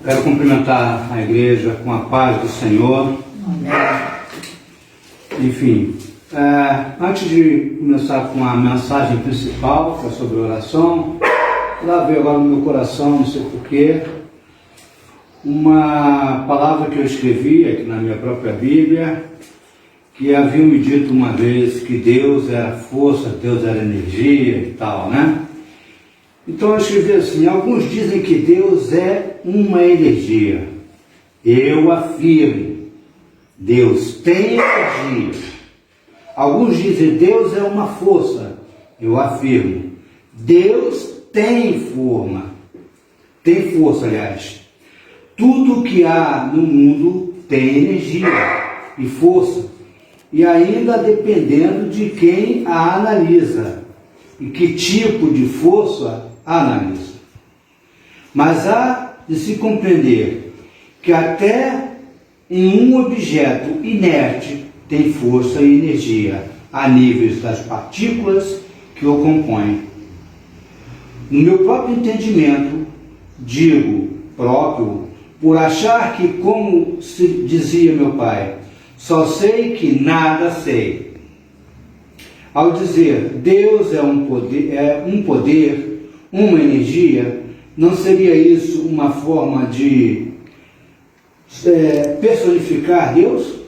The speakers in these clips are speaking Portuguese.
Quero cumprimentar a igreja com a paz do Senhor. Enfim, antes de começar com a mensagem principal, que é sobre oração, lá veio agora no meu coração, não sei porquê, uma palavra que eu escrevi aqui na minha própria Bíblia, que haviam me dito uma vez que Deus era força, Deus era energia e tal, né? Então eu escrevi assim: alguns dizem que Deus é uma energia. Eu afirmo, Deus tem energia. Alguns dizem Deus é uma força. Eu afirmo, Deus tem forma. Tem força, aliás. Tudo que há no mundo tem energia e força. E ainda dependendo de quem a analisa e que tipo de força analisa. Mas há de se compreender que até em um objeto inerte tem força e energia a níveis das partículas que o compõem. No meu próprio entendimento, digo próprio, por achar que, como dizia meu pai, só sei que nada sei. Ao dizer Deus é um poder, uma energia, não seria isso uma forma de personificar Deus?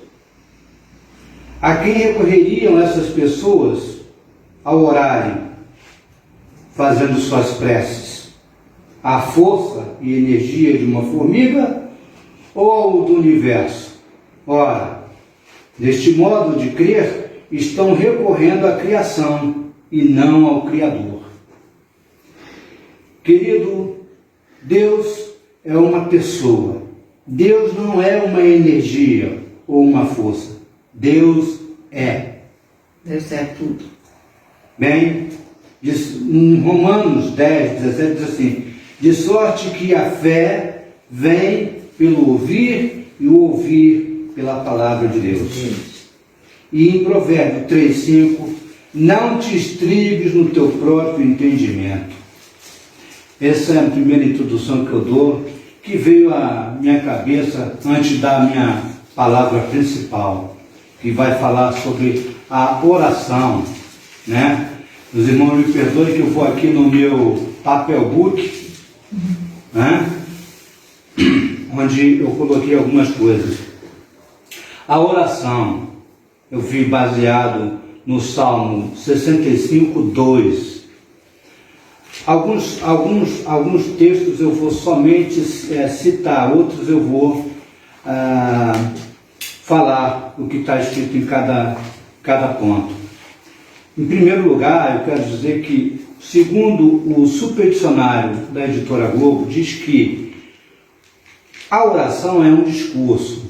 A quem recorreriam essas pessoas ao orarem, fazendo suas preces? A força e energia de uma formiga ou do universo? Ora, deste modo de crer, estão recorrendo à criação e não ao Criador. Querido, Deus é uma pessoa. Deus não é uma energia ou uma força. Deus é. Deus é tudo. Bem, em Romanos 10, 17 diz assim: de sorte que a fé vem pelo ouvir e o ouvir pela palavra de Deus. E em Provérbio 3, 5, não te estribes no teu próprio entendimento. Essa é a primeira introdução que eu dou, que veio à minha cabeça antes da minha palavra principal, que vai falar sobre a oração, né? Os irmãos me perdoem que eu vou aqui no meu papel book, né? Onde eu coloquei algumas coisas. A oração, eu vi baseado no Salmo 65, 2. Alguns textos eu vou somente citar, outros eu vou falar o que está escrito em cada ponto. Em primeiro lugar, eu quero dizer que, segundo o Super Dicionário da Editora Globo, diz que a oração é um discurso,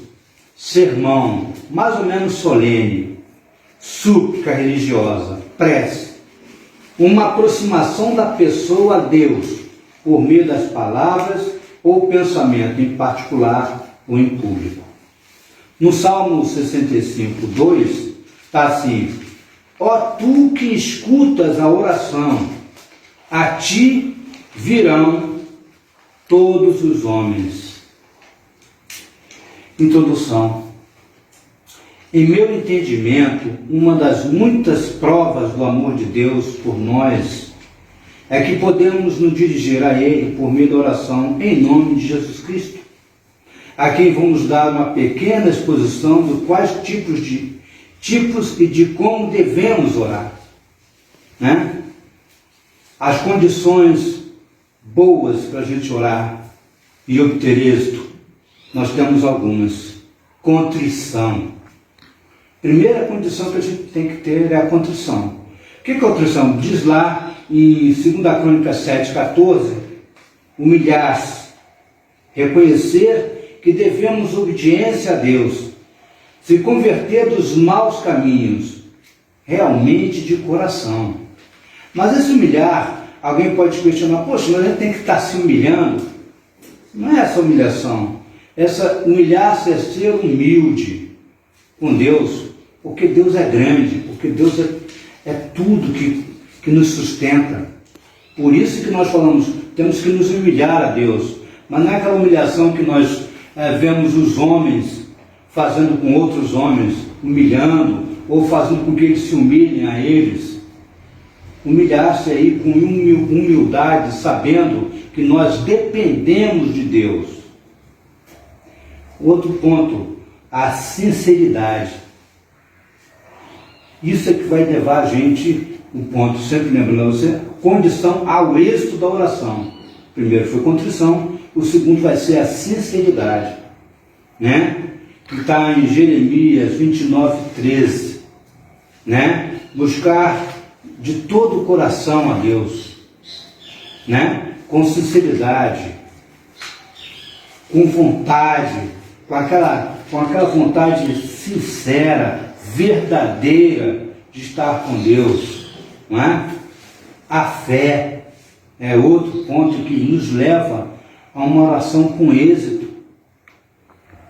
sermão, mais ou menos solene, súplica religiosa, prece, uma aproximação da pessoa a Deus por meio das palavras ou pensamento, em particular ou em público. No Salmo 65, 2, está assim: ó tu que escutas a oração, a ti virão todos os homens. Introdução. Em meu entendimento, uma das muitas provas do amor de Deus por nós é que podemos nos dirigir a Ele por meio da oração em nome de Jesus Cristo, a quem vamos dar uma pequena exposição de quais tipos e de como devemos orar, né? As condições boas para a gente orar e obter êxito, nós temos algumas. Contrição. Primeira condição que a gente tem que ter é a contrição. O que é contrição? Diz lá em 2 Crônicas 7, 14, humilhar-se, reconhecer que devemos obediência a Deus, se converter dos maus caminhos, realmente de coração. Mas esse humilhar, alguém pode questionar: poxa, mas a gente tem que estar se humilhando? Não é essa humilhação. Essa humilhar-se é ser humilde com Deus, porque Deus é grande, porque Deus é tudo que nos sustenta. Por isso que nós falamos, temos que nos humilhar a Deus, Mas não é aquela humilhação que nós vemos os homens fazendo com outros homens, humilhando, ou fazendo com que eles se humilhem a eles. Humilhar-se aí com humildade, sabendo que nós dependemos de Deus. Outro ponto, a sinceridade. Isso é que vai levar a gente, um ponto, sempre lembrando você, condição ao êxito da oração. O primeiro foi contrição, o segundo vai ser a sinceridade, né? Que está em Jeremias 29:13, né? Buscar de todo o coração a Deus, né? Com sinceridade, com vontade, com aquela vontade sincera, verdadeira de estar com Deus, não é? A fé é outro ponto que nos leva a uma oração com êxito,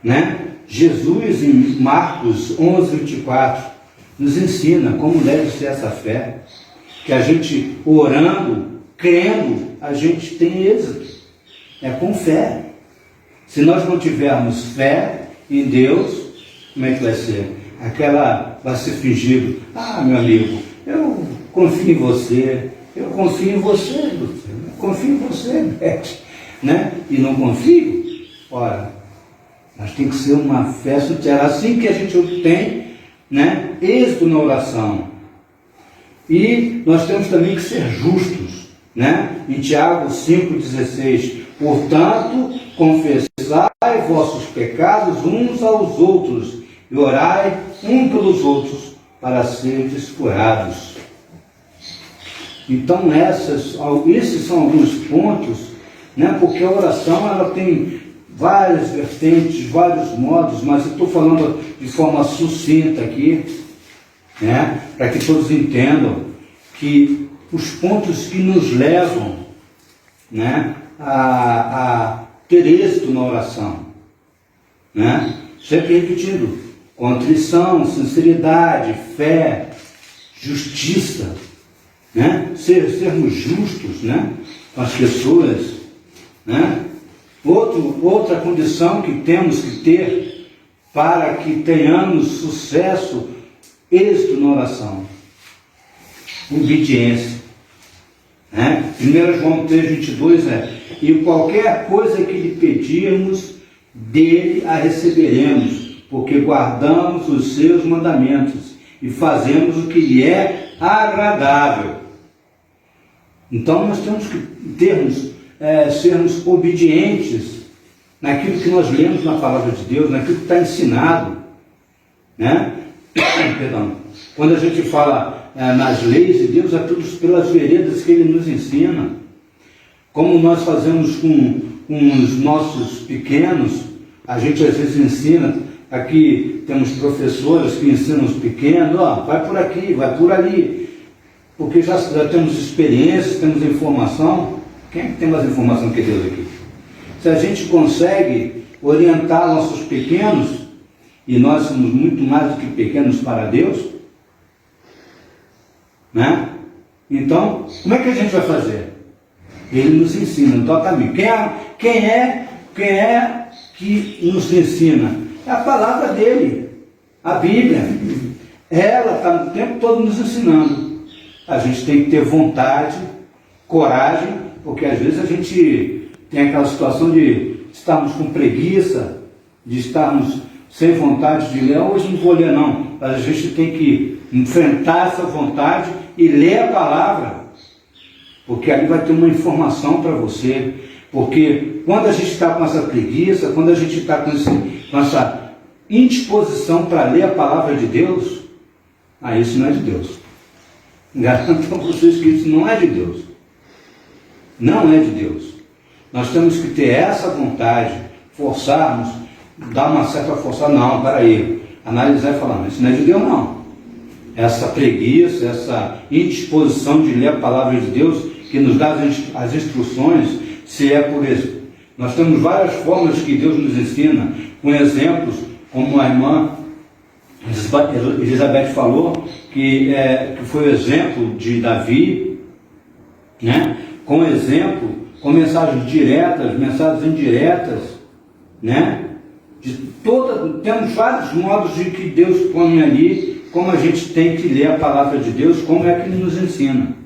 né? Jesus, em Marcos 11:24, nos ensina como deve ser essa fé, que a gente orando, crendo, a gente tem êxito. É com fé. Se nós não tivermos fé em Deus, como é que vai ser? Vai ser fingido: ah, meu amigo, eu confio em você, eu confio em você, eu confio em você, Beth, né? E não confio? Ora, mas tem que ser uma fé sincera, assim que a gente obtém, né, êxito na oração. E nós temos também que ser justos, né? Em Tiago 5,16, portanto, confessai vossos pecados uns aos outros e orai um pelos outros para seres curados. Então esses são alguns pontos, né? Porque a oração ela tem várias vertentes, vários modos, mas eu estou falando de forma sucinta aqui, né? Para que todos entendam que os pontos que nos levam, né, a ter êxito na oração, né? Sempre repetindo: contrição, sinceridade, fé, justiça, né? Sermos justos, né, com as pessoas, né? Outra condição que temos que ter para que tenhamos sucesso, êxito na oração: obediência, né? 1 João 3,22 e qualquer coisa que lhe pedirmos, dele a receberemos, porque guardamos os seus mandamentos e fazemos o que lhe é agradável. Então nós temos que sermos obedientes naquilo que nós lemos na palavra de Deus, naquilo que está ensinado, né? Perdão. Quando a gente fala nas leis de Deus, é tudo pelas veredas que Ele nos ensina. Como nós fazemos com os nossos pequenos, a gente às vezes ensina. Aqui temos professoras que ensinam os pequenos: ó, vai por aqui, vai por ali, porque já temos experiências, temos informação. Quem é que tem mais informação que Deus aqui? Se a gente consegue orientar nossos pequenos, e nós somos muito mais do que pequenos para Deus, né? Então, como é que a gente vai fazer? Ele nos ensina, então toca a mim. Quem é que nos ensina? É a palavra dele, a Bíblia. Ela está o tempo todo nos ensinando. A gente tem que ter vontade, coragem, porque às vezes a gente tem aquela situação de estarmos com preguiça, de estarmos sem vontade de ler. Hoje não vou ler não, mas a gente tem que enfrentar essa vontade e ler a palavra, porque ali vai ter uma informação para você. Porque quando a gente está com essa preguiça, quando a gente está com essa indisposição para ler a palavra de Deus, isso não é de Deus. Garanto a vocês que isso não é de Deus. Não é de Deus. Nós temos que ter essa vontade, forçarmos, dar uma certa força. Não, peraí, analisar e falar: isso não é de Deus não. Essa preguiça, essa indisposição de ler a palavra de Deus, que nos dá as instruções, se é por isso. Nós temos várias formas que Deus nos ensina, com exemplos, como a irmã Elizabeth falou, que foi o exemplo de Davi, né? Com exemplo com mensagens diretas, mensagens indiretas, né? Temos vários modos de que Deus põe ali, como a gente tem que ler a palavra de Deus, como é que Ele nos ensina.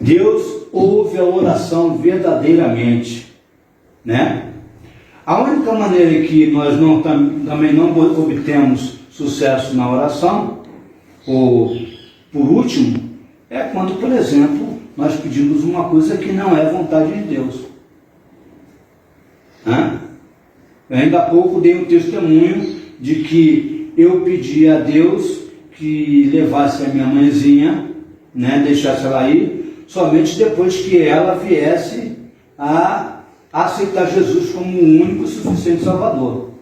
Deus ouve a oração verdadeiramente, né? A única maneira que nós também não obtemos sucesso na oração, ou por último, é quando, por exemplo, nós pedimos uma coisa que não é vontade de Deus. Eu ainda há pouco dei um testemunho de que eu pedi a Deus que levasse a minha mãezinha, né, deixasse ela ir, somente depois que ela viesse a aceitar Jesus como o único e suficiente Salvador.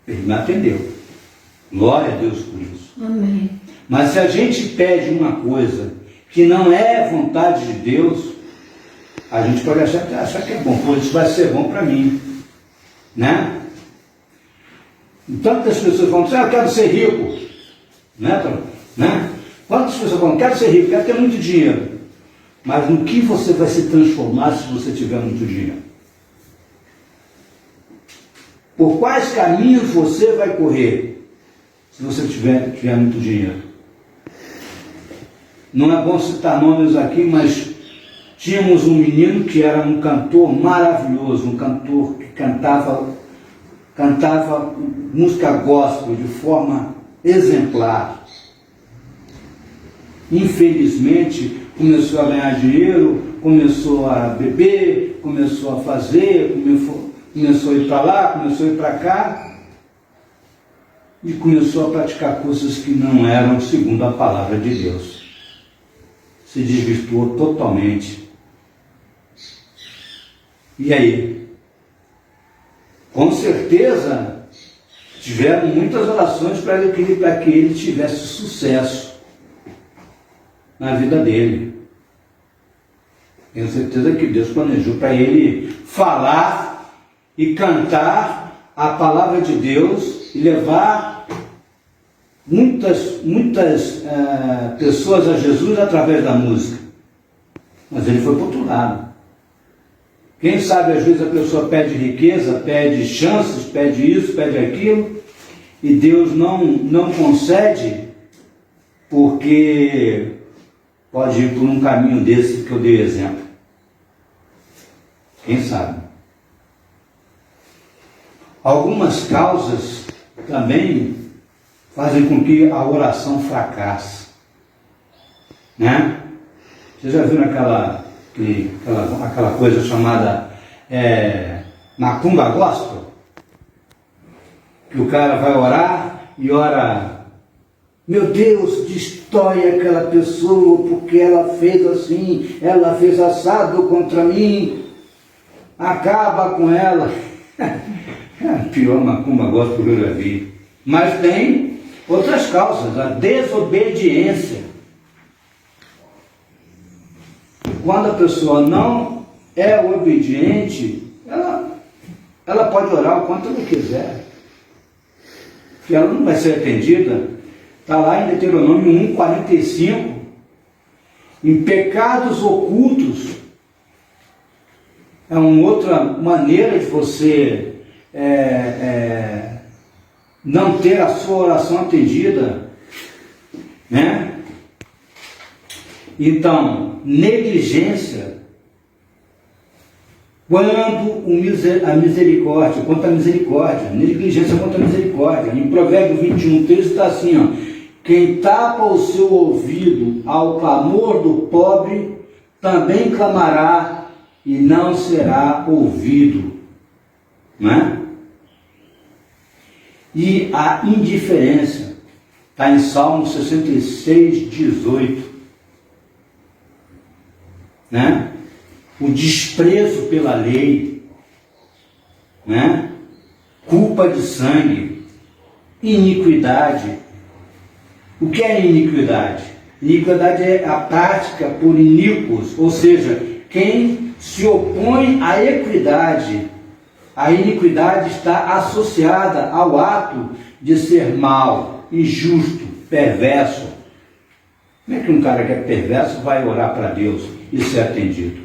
Ele me atendeu. Glória a Deus por isso. Amém. Mas se a gente pede uma coisa que não é vontade de Deus, a gente pode achar que é bom, pois isso vai ser bom para mim, né? Tantas pessoas falam assim, eu quero ser rico, né? Quantas pessoas falam, quero ser rico, quero ter muito dinheiro, mas no que você vai se transformar se você tiver muito dinheiro? Por quais caminhos você vai correr se você tiver muito dinheiro? Não é bom citar nomes aqui, mas tínhamos um menino que era um cantor maravilhoso, um cantor que cantava música gospel de forma exemplar. Infelizmente, começou a ganhar dinheiro, começou a beber, começou a fazer, começou a ir para lá, começou a ir para cá, e começou a praticar coisas que não eram segundo a palavra de Deus. Se desvirtuou totalmente. E aí? Com certeza, tiveram muitas orações para que ele tivesse sucesso na vida dele. Tenho certeza que Deus planejou para ele falar e cantar a palavra de Deus e levar muitas pessoas a Jesus através da música. Mas ele foi para o outro lado. Quem sabe às vezes a pessoa pede riqueza, pede chances, pede isso, pede aquilo, e Deus não concede, porque pode ir por um caminho desse que eu dei exemplo. Quem sabe? Algumas causas também fazem com que a oração fracasse, né? Você já viu aquela coisa chamada macumba gospel? Que o cara vai orar e ora, meu Deus, destrói aquela pessoa porque ela fez assim, ela fez assado contra mim, acaba com ela. É a pior macumba gospel que eu já vi. Mas tem outras causas, a desobediência. Quando a pessoa não é obediente, ela pode orar o quanto ela quiser, que ela não vai ser atendida. Está lá em Deuteronômio 1,45, em pecados ocultos. É uma outra maneira de você não ter a sua oração atendida, né? Então, negligência, quanto a misericórdia, negligência contra a misericórdia. Em Provérbios 21,13 está assim, ó, quem tapa o seu ouvido ao clamor do pobre, também clamará e não será ouvido, né? E a indiferença, está em Salmo 66,18. Né? O desprezo pela lei, né? Culpa de sangue, iniquidade. O que é iniquidade? Iniquidade é a prática por iníquos, ou seja, quem se opõe à equidade. A iniquidade está associada ao ato de ser mau, injusto, perverso. Como é que um cara que é perverso vai orar para Deus e ser atendido?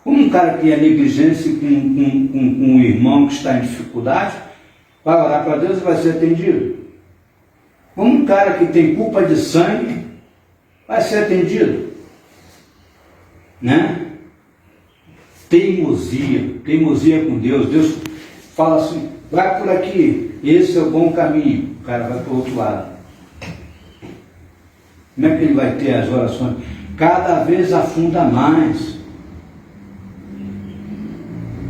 Como um cara que é negligência com um irmão que está em dificuldade, vai orar para Deus e vai ser atendido. Como um cara que tem culpa de sangue, vai ser atendido. Né? Teimosia com Deus. Deus fala assim, vai por aqui, esse é o bom caminho. O cara vai para o outro lado. Como é que ele vai ter as orações? Cada vez afunda mais.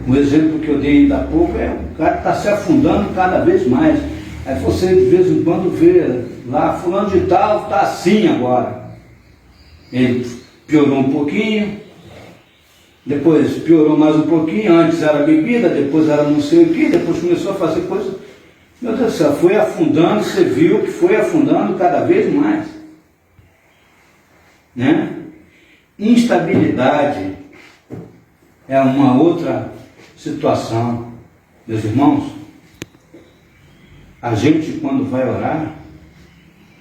O exemplo que eu dei ainda há pouco é o cara está se afundando cada vez mais. Aí você de vez em quando vê lá, fulano de tal está assim agora. Ele piorou um pouquinho, depois piorou mais um pouquinho, antes era bebida, depois era não sei o que, depois começou a fazer coisas. Meu Deus do céu, foi afundando, você viu que foi afundando cada vez mais. Né? Instabilidade é uma outra situação. Meus irmãos, a gente quando vai orar,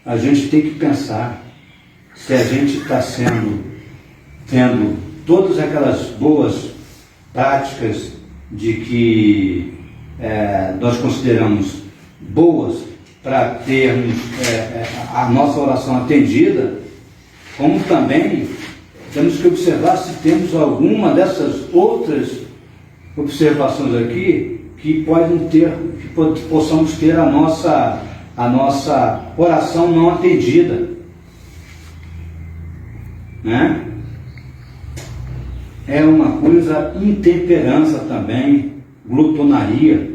a gente tem que pensar se a gente está tendo todas aquelas boas práticas de que nós consideramos boas para termos a nossa oração atendida, como também temos que observar se temos alguma dessas outras observações aqui que podem ter, que possamos ter a nossa oração não atendida. Né? É uma coisa, intemperança também, glutonaria.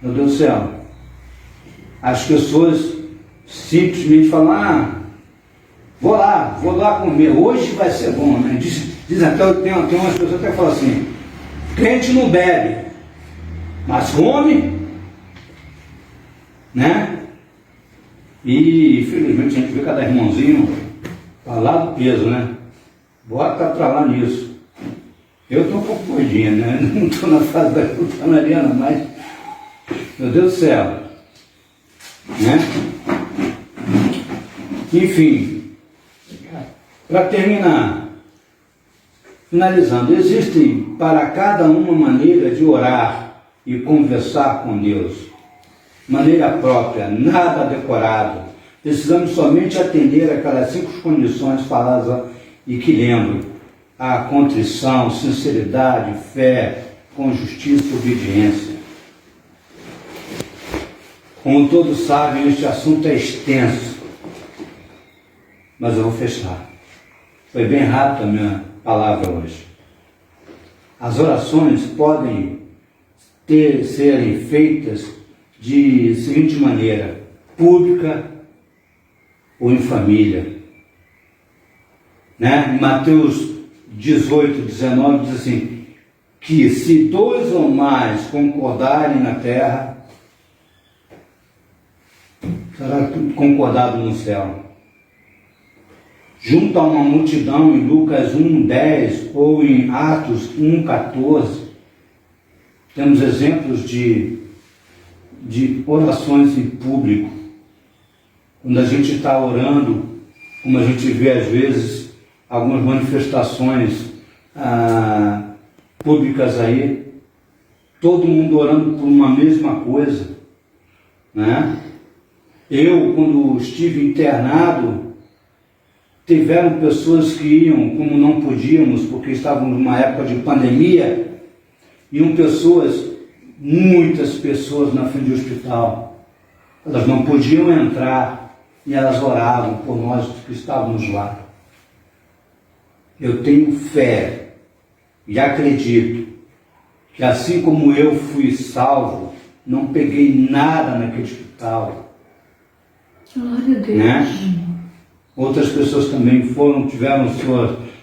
Meu Deus do céu, as pessoas simplesmente falam, vou lá comer, hoje vai ser bom, né? Diz até, tem umas pessoas que falam assim, crente não bebe, mas come, né? E infelizmente a gente vê cada irmãozinho lá do peso, né? Bota para lá nisso. Eu estou um pouco gordinha, né? Não estou na fase da glutonaria, mas meu Deus do céu, né? Enfim, para terminar, finalizando, existem para cada uma maneira de orar e conversar com Deus, maneira própria, nada decorado. Precisamos somente atender aquelas 5 condições faladas e que lembro: a contrição, sinceridade, fé, com justiça e obediência. Como todos sabem, este assunto é extenso, mas eu vou fechar. Foi bem rápida a minha palavra hoje. As orações podem serem feitas de seguinte maneira: pública ou em família. Né? Em Mateus 18, 19 diz assim, que se 2 ou mais concordarem na terra, será tudo concordado no céu. Junto a uma multidão, em Lucas 1:10 ou em Atos 1:14, temos exemplos de orações em público. Quando a gente está orando, como a gente vê às vezes algumas manifestações públicas aí, todo mundo orando por uma mesma coisa, né? Eu, quando estive internado, tiveram pessoas que iam, como não podíamos, porque estávamos numa época de pandemia, iam muitas pessoas na frente do hospital. Elas não podiam entrar e elas oravam por nós que estávamos lá. Eu tenho fé e acredito que assim como eu fui salvo, não peguei nada naquele hospital. Glória a Deus. Né? Outras pessoas também tiveram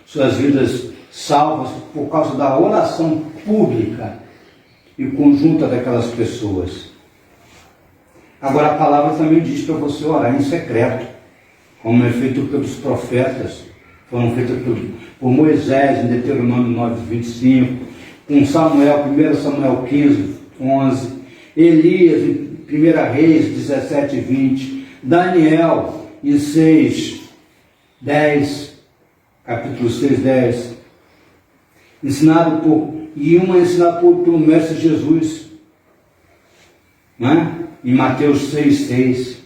suas vidas salvas por causa da oração pública e conjunta daquelas pessoas. Agora a palavra também diz para você orar em secreto, como é feito pelos profetas, foram feitos por Moisés em Deuteronômio 9:25, com Samuel, 1 Samuel 15:11, Elias em 1 Reis 17:20, Daniel em 6:10, capítulo 6:10, E uma ensinada pelo Mestre Jesus, né? Em Mateus 6,6.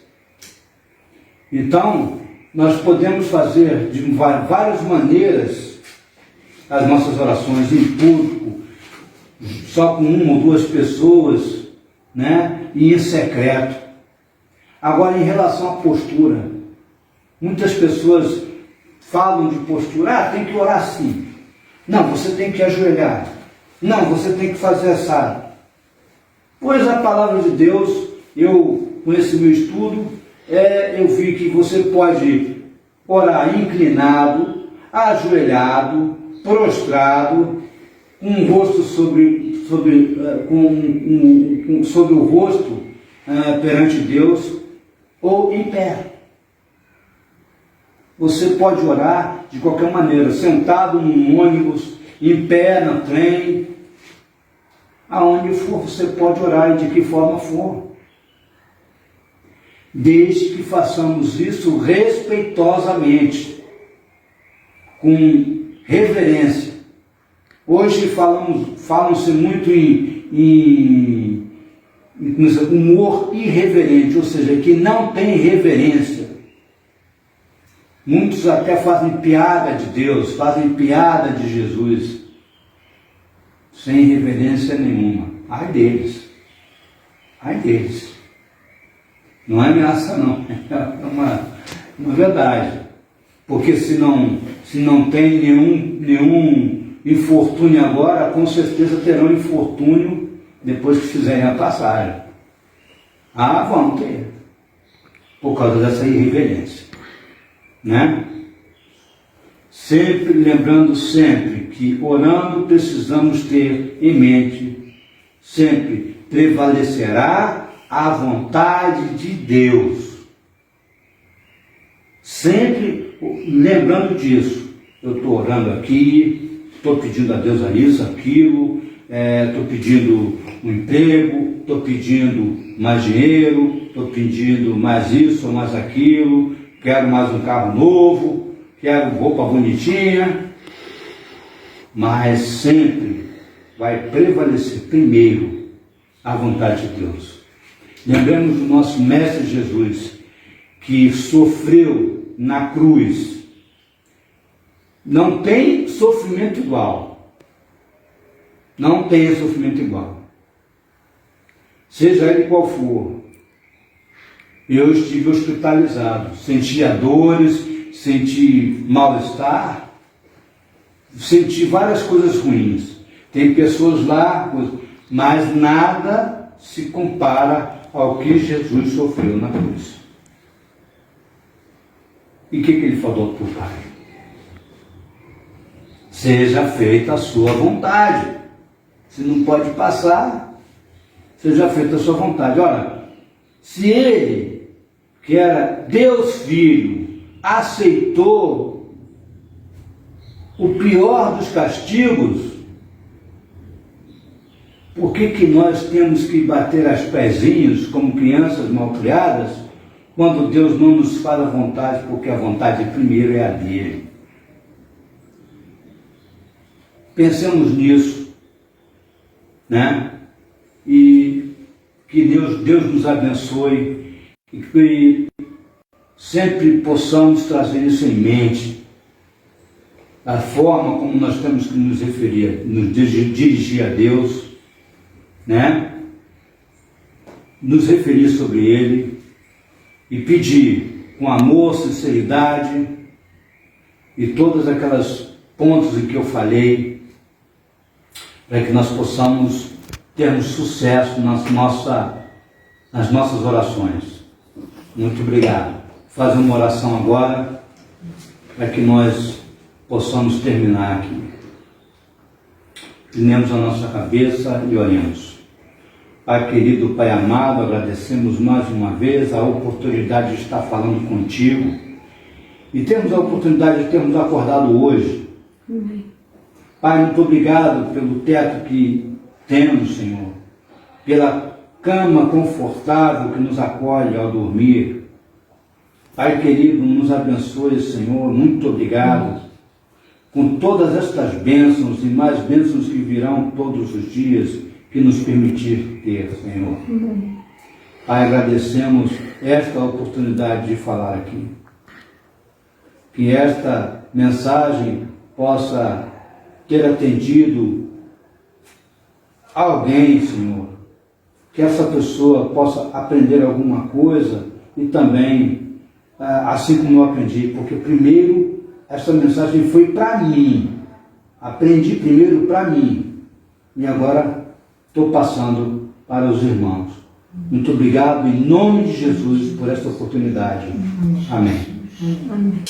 Então, nós podemos fazer de várias maneiras as nossas orações, em público, só com uma ou duas pessoas, né? E em secreto. Agora, em relação à postura, muitas pessoas falam de postura, tem que orar assim. Não, você tem que ajoelhar. Não, você tem que fazer assado. Pois a palavra de Deus, com esse meu estudo, eu vi que você pode orar inclinado, ajoelhado, prostrado, com o rosto sobre o rosto perante Deus, ou em pé. Você pode orar de qualquer maneira, sentado num ônibus, em pé no trem, aonde for, você pode orar e de que forma for. Desde que façamos isso respeitosamente, com reverência. Hoje falam-se muito em humor irreverente, ou seja, que não tem reverência. Muitos até fazem piada de Deus, fazem piada de Jesus, sem reverência nenhuma. Ai deles. Ai deles. Não é ameaça não, é uma verdade. Porque se não tem nenhum infortúnio agora, com certeza terão infortúnio depois que fizerem a passagem. Vão ter. Por causa dessa irreverência. Né? Lembrando sempre que orando precisamos ter em mente, sempre prevalecerá a vontade de Deus. Sempre lembrando disso. Eu estou orando aqui, estou pedindo a Deus isso, aquilo, estou pedindo um emprego, estou pedindo mais dinheiro, estou pedindo mais isso ou mais aquilo, quero mais um carro novo, quero roupa bonitinha, mas sempre vai prevalecer primeiro a vontade de Deus. Lembremos do nosso Mestre Jesus, que sofreu na cruz. Não tem sofrimento igual. Não tem sofrimento igual. Seja ele qual for. Eu estive hospitalizado, sentia dores, senti mal-estar, senti várias coisas ruins. Tem pessoas lá, mas nada se compara ao que Jesus sofreu na cruz. E o que ele falou para o Pai? Seja feita a sua vontade. Se não pode passar, seja feita a sua vontade. Olha, se ele, que era Deus Filho, aceitou o pior dos castigos, por que nós temos que bater as pezinhos como crianças mal criadas, quando Deus não nos faz a vontade, porque a vontade primeiro é a dele? Pensemos nisso, né? E que Deus nos abençoe e que sempre possamos trazer isso em mente, a forma como nós temos que nos dirigir a Deus, né? Nos referir sobre Ele e pedir com amor, sinceridade e todas aquelas pontos em que eu falei, para que nós possamos termos sucesso nas nossas orações. Muito obrigado. Vou fazer uma oração agora, para que nós possamos terminar aqui. Inclinemos a nossa cabeça e oremos. Pai querido, Pai amado, agradecemos mais uma vez a oportunidade de estar falando contigo e temos a oportunidade de termos acordado hoje. Amém. Pai, muito obrigado pelo teto que temos, Senhor, pela cama confortável que nos acolhe ao dormir. Pai querido, nos abençoe, Senhor, muito obrigado, com todas estas bênçãos e mais bênçãos que virão todos os dias que nos permitir ter, Senhor. Pai, agradecemos esta oportunidade de falar aqui. Que esta mensagem possa ter atendido alguém, Senhor. Que essa pessoa possa aprender alguma coisa e também, assim como eu aprendi, porque primeiro essa mensagem foi para mim. Aprendi primeiro para mim e agora estou passando para os irmãos. Muito obrigado em nome de Jesus por esta oportunidade. Amém. Amém.